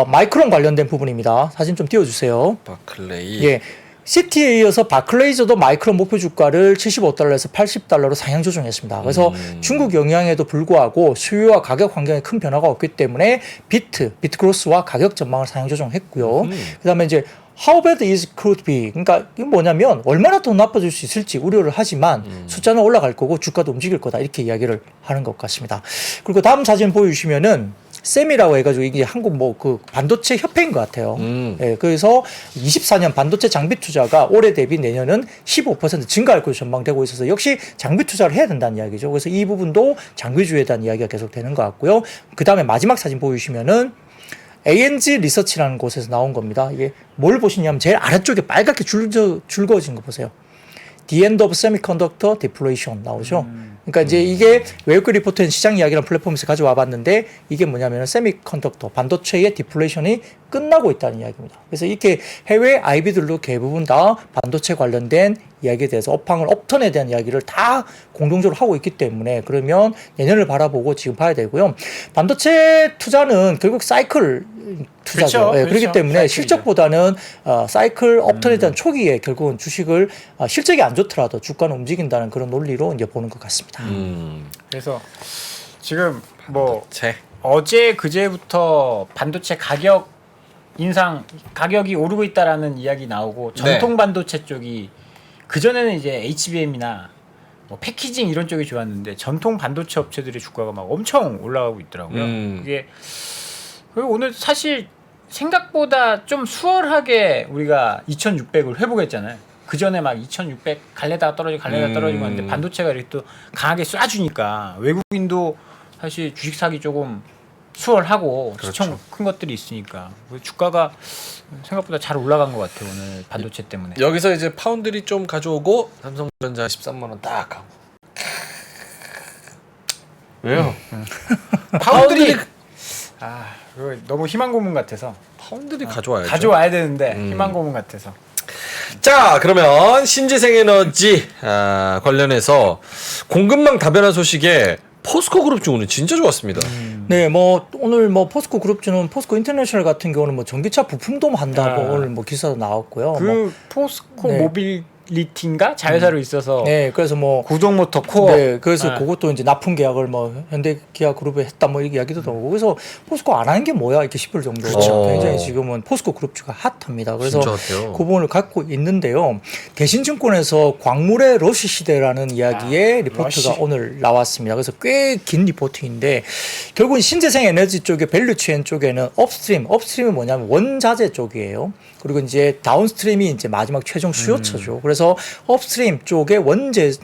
마이크론 관련된 부분입니다. 사진 좀 띄워주세요. 바클레이. 예. 시티에 이어서 바클레이저도 마이크론 목표 주가를 75달러에서 80달러로 상향 조정했습니다. 그래서 중국 영향에도 불구하고 수요와 가격 환경에 큰 변화가 없기 때문에 비트그로스와 가격 전망을 상향 조정했고요. 그다음에 이제 How bad is could be? 그러니까 이게 뭐냐면 얼마나 더 나빠질 수 있을지 우려를 하지만 숫자는 올라갈 거고 주가도 움직일 거다 이렇게 이야기를 하는 것 같습니다. 그리고 다음 사진 보여주시면은 셈이라고 해가지고 이게 한국 뭐 그 반도체 협회인 것 같아요. 예, 그래서 24년 반도체 장비 투자가 올해 대비 내년은 15% 증가할 것으로 전망되고 있어서 역시 장비 투자를 해야 된다는 이야기죠. 그래서 이 부분도 장비주에 대한 이야기가 계속 되는 것 같고요. 그 다음에 마지막 사진 보여주시면은 ANG 리서치라는 곳에서 나온 겁니다. 이게 뭘 보시냐면 제일 아래쪽에 빨갛게 줄거진 거 보세요. The End of Semiconductor Deflation 나오죠. 그러니까 이제 이게 웨이크 리포트는 시장 이야기라는 플랫폼에서 가져와 봤는데 이게 뭐냐면 세미컨덕터 반도체의 디플레이션이 끝나고 있다는 이야기입니다. 그래서 이렇게 해외 IB들도 대부분 다 반도체 관련된 이야기에 대해서 업턴에 대한 이야기를 다 공동적으로 하고 있기 때문에 그러면 내년을 바라보고 지금 봐야 되고요. 반도체 투자는 결국 사이클 투자죠. 그렇죠, 예, 그렇기 그렇죠. 때문에 사이클이죠. 실적보다는 사이클 업턴에 대한 초기에 결국은 주식을 실적이 안 좋더라도 주가는 움직인다는 그런 논리로 이제 보는 것 같습니다. 그래서 지금 뭐 제. 어제 그제부터 반도체 가격 인상 가격이 오르고 있다라는 이야기 나오고 전통 반도체 쪽이 그 전에는 이제 HBM이나 뭐 패키징 이런 쪽이 좋았는데 전통 반도체 업체들의 주가가 막 엄청 올라가고 있더라고요. 그게 그리고 오늘 사실 생각보다 좀 수월하게 우리가 2,600을 회복했잖아요. 그 전에 막 2,600 갈래다가 떨어지고 하는데 반도체가 이렇게 또 강하게 쏴주니까 외국인도 사실 주식 사기 조금 수월하고 그렇죠. 시총 큰 것들이 있으니까 주가가 생각보다 잘 올라간 것 같아요 오늘 반도체 때문에. 여기서 이제 파운드리 좀 가져오고 삼성전자 13만 원 딱 하고. 왜요? 파운드리 그거 너무 희망 고문 같아서 파운드리 가져와야죠. 가져와야 되는데 희망 고문 같아서. 자, 그러면 신재생에너지 관련해서 공급망 다변화 소식에 포스코 그룹주 오늘 진짜 좋았습니다. 네, 뭐 오늘 뭐 포스코 그룹주는 포스코 인터내셔널 같은 경우는 뭐 전기차 부품도 한다고 오늘 뭐 기사도 나왔고요. 그 뭐, 포스코 네. 모빌리티인가 자회사로 있어서 네, 그래서 뭐 구동 모터 코어. 네, 그래서 네. 그것도 이제 납품 계약을 뭐 현대 기아 그룹에 했다 뭐 이렇게 이야기도 나오고 그래서 포스코 안 하는 게 뭐야 이렇게 싶을 정도로 그렇죠. 굉장히 지금은 포스코 그룹주가 핫합니다. 그래서 진짜 핫해요. 그 부분을 갖고 있는데요. 대신증권에서 광물의 러시 시대라는 이야기의 리포트가 러시. 오늘 나왔습니다. 그래서 꽤 긴 리포트인데 결국은 신재생 에너지 쪽의 밸류체인 쪽에는 업스트림이 뭐냐면 원자재 쪽이에요. 그리고 이제 다운스트림이 이제 마지막 최종 수요처죠. 그래서 업스트림 쪽의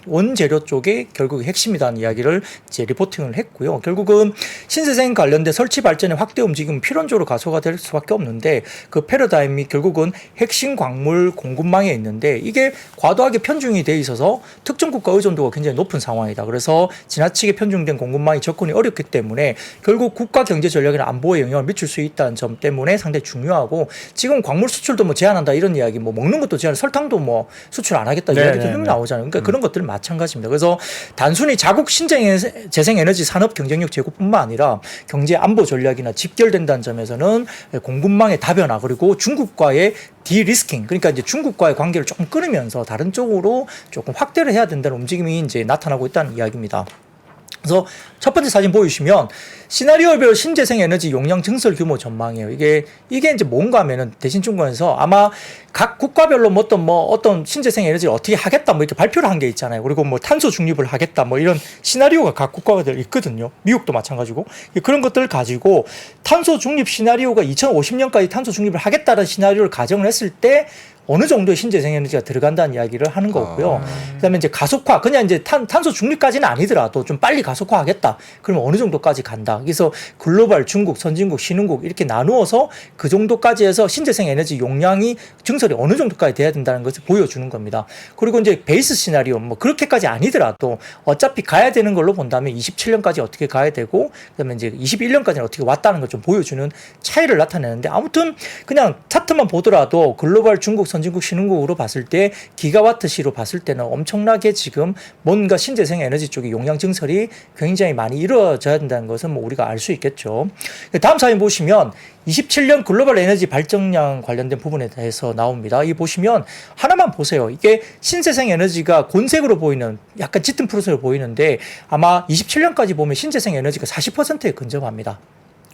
원재료 쪽이 결국 핵심이라는 이야기를 이제 리포팅을 했고요. 결국은 신재생 관련된 설치 발전의 확대 움직임은 필연적으로 가소가 될 수밖에 없는데 그 패러다임이 결국은 핵심 광물 공급망에 있는데 이게 과도하게 편중이 돼 있어서 특정 국가 의존도가 굉장히 높은 상황이다. 그래서 지나치게 편중된 공급망이 접근이 어렵기 때문에 결국 국가 경제 전략이나 안보에 영향을 미칠 수 있다는 점 때문에 상당히 중요하고 지금 광물 수출도 뭐 제한한다 이런 이야기 뭐 먹는 것도 제한 설탕도 뭐 수출 수출 안 하겠다 네, 이야기도 네, 분명히 네. 나오잖아요. 그러니까 그런 것들은 마찬가지입니다. 그래서 단순히 자국 재생에너지 산업 경쟁력 제고뿐만 아니라 경제 안보 전략이나 직결된다는 점에서는 공급망의 다변화 그리고 중국과의 디리스킹 그러니까 이제 중국과의 관계를 조금 끊으면서 다른 쪽으로 조금 확대를 해야 된다는 움직임이 이제 나타나고 있다는 이야기입니다. 그래서 첫 번째 사진 보여주시면 시나리오별 신재생 에너지 용량 증설 규모 전망이에요. 이게 이제 뭔가 하면은 대신증권에서 아마 각 국가별로 어떤 신재생 에너지를 어떻게 하겠다 뭐 이렇게 발표를 한 게 있잖아요. 그리고 뭐 탄소 중립을 하겠다 뭐 이런 시나리오가 각 국가들 있거든요. 미국도 마찬가지고 그런 것들을 가지고 탄소 중립 시나리오가 2050년까지 탄소 중립을 하겠다는 시나리오를 가정을 했을 때 어느 정도의 신재생 에너지가 들어간다는 이야기를 하는 거고요. 그다음에 이제 가속화, 그냥 이제 탄소 중립까지는 아니더라도 좀 빨리 가속화하겠다. 그러면 어느 정도까지 간다. 그래서 글로벌, 중국, 선진국, 신흥국 이렇게 나누어서 그 정도까지 해서 신재생 에너지 용량이 증설이 어느 정도까지 돼야 된다는 것을 보여주는 겁니다. 그리고 이제 베이스 시나리오, 뭐 그렇게까지 아니더라도 어차피 가야 되는 걸로 본다면 27년까지 어떻게 가야 되고, 그다음에 이제 21년까지는 어떻게 왔다는 걸 좀 보여주는 차이를 나타내는데 아무튼 그냥 차트만 보더라도 글로벌, 중국, 선진국 신흥국으로 봤을 때 기가와트 시로 봤을 때는 엄청나게 지금 뭔가 신재생 에너지 쪽의 용량 증설이 굉장히 많이 이루어져야 된다는 것은 뭐 우리가 알 수 있겠죠. 다음 사진 보시면 27년 글로벌 에너지 발전량 관련된 부분에 대해서 나옵니다. 이 보시면 하나만 보세요. 이게 신재생 에너지가 곤색으로 보이는 약간 짙은 푸른색으로 보이는데 아마 27년까지 보면 신재생 에너지가 40%에 근접합니다.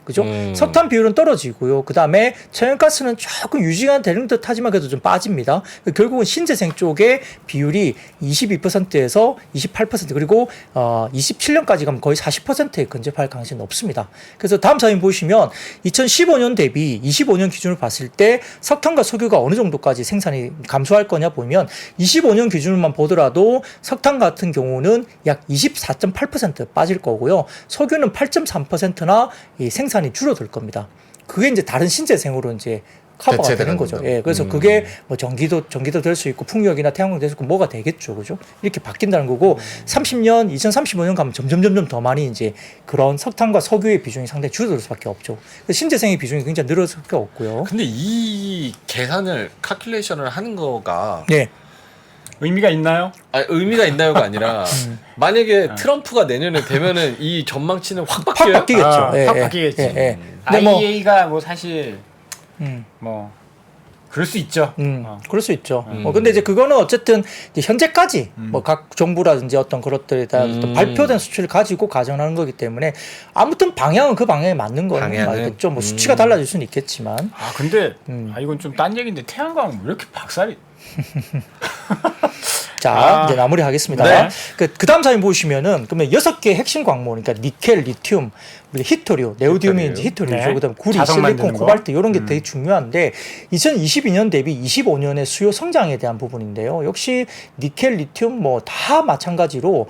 그죠? 석탄 비율은 떨어지고요. 그 다음에 천연가스는 조금 유지가 되는 듯 하지만 그래도 좀 빠집니다. 결국은 신재생 쪽의 비율이 22%에서 28% 그리고 27년까지 가면 거의 40%에 근접할 가능성이 높습니다. 그래서 다음 사진 보시면 2015년 대비 25년 기준으로 봤을 때 석탄과 석유가 어느 정도까지 생산이 감소할 거냐 보면 25년 기준으로만 보더라도 석탄 같은 경우는 약 24.8% 빠질 거고요. 석유는 8.3%나 생산이 줄어들 겁니다. 그게 이제 다른 신재생으로 이제 커버가 되는 거죠. 예, 그래서 그게 뭐 전기도 될 수 있고 풍력이나 태양광 될 수 있고 뭐가 되겠죠, 그죠? 이렇게 바뀐다는 거고 30년, 2035년 가면 점점 더 많이 이제 그런 석탄과 석유의 비중이 상당히 줄어들 수밖에 없죠. 신재생의 비중이 굉장히 늘어날 수밖에 없고요. 근데 이 계산을 카큘레이션을 하는 거가 네. 의미가 있나요? 의미가 있나요가 아니라 만약에 트럼프가 내년에 되면은 이 전망치는 확 확 바뀌어요. 바뀌겠죠. 확 바뀌겠지. 근데 뭐 IEA가 뭐 사실 뭐 그럴 수 있죠. 그럴 수 있죠. 근데 이제 그거는 어쨌든 이제 현재까지 뭐 각 정부라든지 어떤 그것들에 대한 어떤 발표된 수치를 가지고 가정하는 거기 때문에 아무튼 방향은 그 방향에 맞는 거는 맞겠죠. 뭐 수치가 달라질 수는 있겠지만. 근데 이건 좀 딴 얘기인데 태양광 왜 이렇게 박살이? 자, 이제 마무리하겠습니다. 네. 그 다음 사진 보시면은 그러면 6개의 핵심 광물, 그러니까 니켈, 리튬, 우리 히토리오, 네오디움이 이제 히토리오죠. 네. 그다음 구리, 자석 실리콘, 만드는 거. 코발트 이런 게 되게 중요한데 2022년 대비 25년의 수요 성장에 대한 부분인데요. 역시 니켈, 리튬 뭐 다 마찬가지로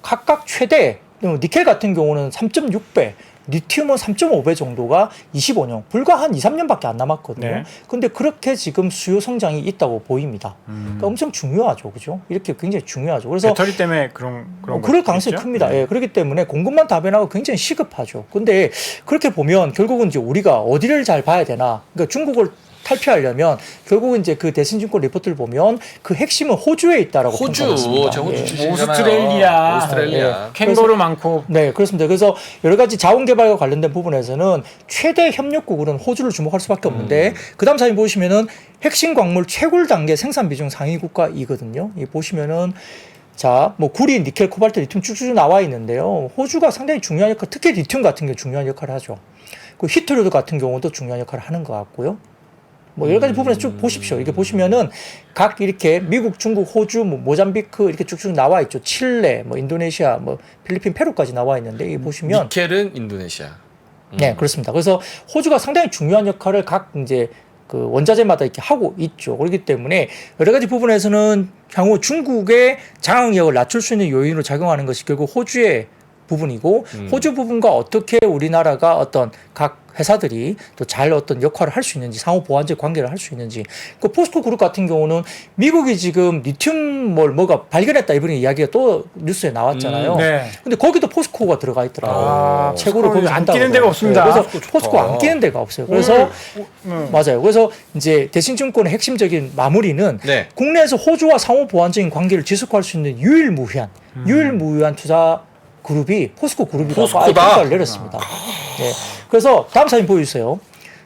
각각 최대 니켈 같은 경우는 3.6배, 리튬은 3.5배 정도가 25년, 불과 한 2, 3년밖에 안 남았거든요. 네. 근데 그렇게 지금 수요 성장이 있다고 보입니다. 그러니까 엄청 중요하죠. 그죠? 이렇게 굉장히 중요하죠. 그래서 배터리 때문에 그런 그럴 가능성이 큽니다. 네. 예, 그렇기 때문에 공급만 다변화가 굉장히 시급하죠. 근데 그렇게 보면 결국은 이제 우리가 어디를 잘 봐야 되나? 그러니까 중국을 탈피하려면 결국은 이제 그 대신증권 리포트를 보면 그 핵심은 호주에 있다라고 평가했습니다. 제 호주 예. 출신이잖아요. 오스트레일리아. 캥거루 많고. 네, 그렇습니다. 그래서 여러 가지 자원 개발과 관련된 부분에서는 최대 협력국으로는 호주를 주목할 수밖에 없는데 그다음 사진 보시면은 핵심 광물 채굴 단계 생산 비중 상위 국가이거든요. 이 보시면은 자, 뭐 구리, 니켈, 코발트, 리튬 쭉쭉 나와 있는데요. 호주가 상당히 중요한 역할, 특히 리튬 같은 게 중요한 역할을 하죠. 그 히토리오 같은 경우도 중요한 역할을 하는 것 같고요. 뭐 여러 가지 부분에서 쭉 보십시오. 이렇게 보시면은 각 이렇게 미국, 중국, 호주, 뭐 모잠비크 이렇게 쭉쭉 나와 있죠. 칠레, 뭐 인도네시아, 뭐 필리핀, 페루까지 나와 있는데 이 보시면 니켈은 인도네시아. 네, 그렇습니다. 그래서 호주가 상당히 중요한 역할을 각 이제 그 원자재마다 이렇게 하고 있죠. 그렇기 때문에 여러 가지 부분에서는 향후 중국의 장악력을 낮출 수 있는 요인으로 작용하는 것이 결국 호주의 부분이고 호주 부분과 어떻게 우리나라가 어떤 각 회사들이 또 잘 어떤 역할을 할 수 있는지 상호 보완적 관계를 할 수 있는지 그 포스코 그룹 같은 경우는 미국이 지금 리튬 뭐가 발견했다 이번에 이야기가 또 뉴스에 나왔잖아요. 네. 근데 거기도 포스코가 들어가 있더라고요. 최고로 거기 안 끼는 데가 없습니다. 그래서 포스코 안 끼는 데가 없어요. 그래서 맞아요. 그래서 이제 대신증권의 핵심적인 마무리는 네. 국내에서 호주와 상호 보완적인 관계를 지속할 수 있는 유일무이한 투자 그룹이 포스코 그룹이라고 포스코다. 평가를 내렸습니다. 네. 그래서 다음 사진 보여주세요.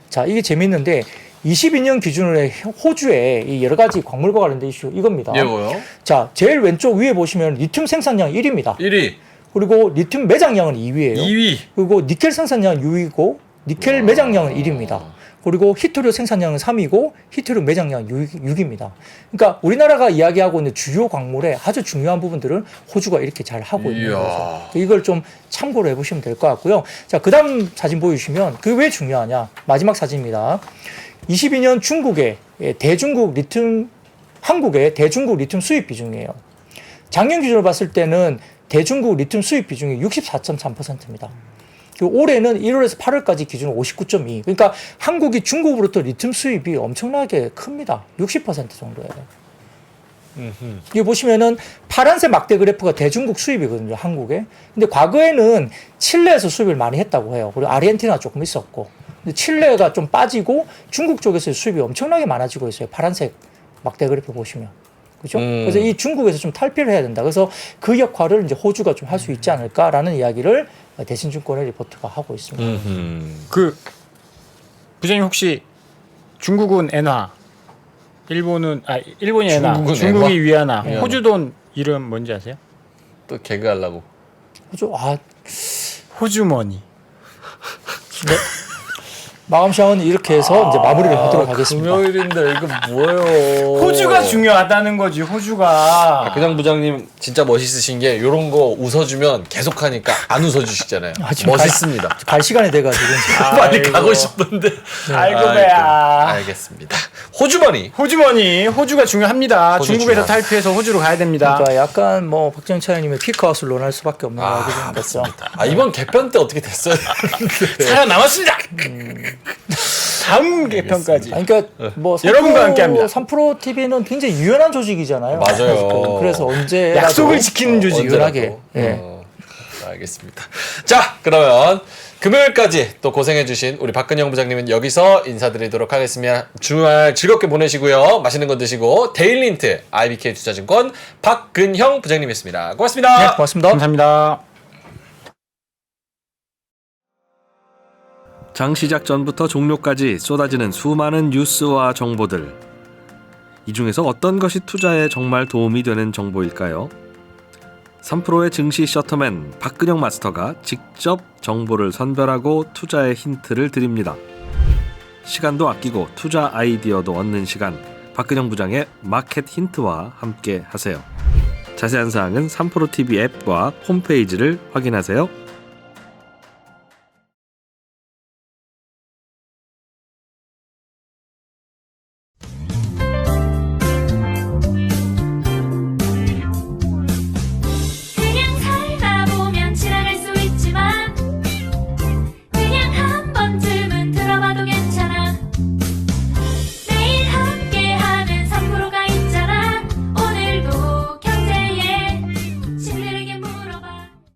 자, 이게 재밌는데 22년 기준으로 호주의 이 여러 가지 광물과 관련된 이슈 이겁니다. 예, 뭐요? 자, 제일 왼쪽 위에 보시면 리튬 생산량 1위입니다. 1위, 그리고 리튬 매장량은 2위예요. 2위. 그리고 니켈 생산량은 6위고 니켈 매장량은 1위입니다. 그리고 히토류 생산량은 3위고 히토류 매장량은 6위입니다. 그러니까 우리나라가 이야기하고 있는 주요 광물의 아주 중요한 부분들을 호주가 이렇게 잘 하고 있는 이야. 거죠. 이걸 좀 참고로 해보시면 될 것 같고요. 자, 그 다음 사진 보여주시면 그게 왜 중요하냐. 마지막 사진입니다. 22년 중국의 대중국 리튬, 한국의 대중국 리튬 수입 비중이에요. 작년 기준으로 봤을 때는 대중국 리튬 수입 비중이 64.3%입니다. 올해는 1월에서 8월까지 기준 59.2. 그러니까 한국이 중국으로부터 리튬 수입이 엄청나게 큽니다. 60% 정도예요. 여기 보시면은 파란색 막대 그래프가 대중국 수입이거든요, 한국에. 근데 과거에는 칠레에서 수입을 많이 했다고 해요. 그리고 아르헨티나 조금 있었고. 근데 칠레가 좀 빠지고 중국 쪽에서 수입이 엄청나게 많아지고 있어요. 파란색 막대 그래프 보시면. 그죠? 그래서 이 중국에서 좀 탈피를 해야 된다. 그래서 그 역할을 이제 호주가 좀 할 수 있지 않을까라는 이야기를 대신증권의 리포트가 하고 있습니다. 그 부장님 혹시 중국은 엔화, 일본이 엔화, 중국은 중국이 엔화? 위안화, 네. 호주 돈 이름 뭔지 아세요? 또 개그 하려고. 호주, 호주머니. 네. 마감 시간은 이렇게 해서 이제 마무리를 하도록 하겠습니다. 금요일인데 이거 뭐예요? 호주가 중요하다는 거지. 호주가. 박근영 부장님 진짜 멋있으신 게 이런 거 웃어주면 계속하니까 안 웃어주시잖아요. 지금 멋있습니다. 갈 시간이 돼가지고 이제. 빨리 아이고. 가고 싶은데. 아이고 아이고, 배야. 알겠습니다. 호주머니. 호주가 중요합니다. 호주 중국에서 중요하다. 탈피해서 호주로 가야 됩니다. 그러니까 약간 뭐 박정희 차장님의 피크아웃을 논할 수밖에 없는 이야기 좀 됐죠. 이번 개편 때 어떻게 됐어요? 살아남았습니다. 다음 개편까지. 그러니까 뭐 여러분과 함께합니다. 3프로 TV는 굉장히 유연한 조직이잖아요. 맞아요. 그래서 언제 약속을 지키는 조직. 유연하게. 예. 알겠습니다. 자, 그러면 금요일까지 또 고생해주신 우리 박근영 부장님은 여기서 인사드리도록 하겠습니다. 주말 즐겁게 보내시고요. 맛있는 거 드시고 데일리인트 IBK 투자증권 박근형 부장님이었습니다. 고맙습니다. 네, 고맙습니다. 감사합니다. 장 시작 전부터 종료까지 쏟아지는 수많은 뉴스와 정보들. 이 중에서 어떤 것이 투자에 정말 도움이 되는 정보일까요? 3프로의 증시 셔터맨 박근영 마스터가 직접 정보를 선별하고 투자의 힌트를 드립니다. 시간도 아끼고 투자 아이디어도 얻는 시간, 박근영 부장의 마켓 힌트와 함께 하세요. 자세한 사항은 3프로 TV 앱과 홈페이지를 확인하세요.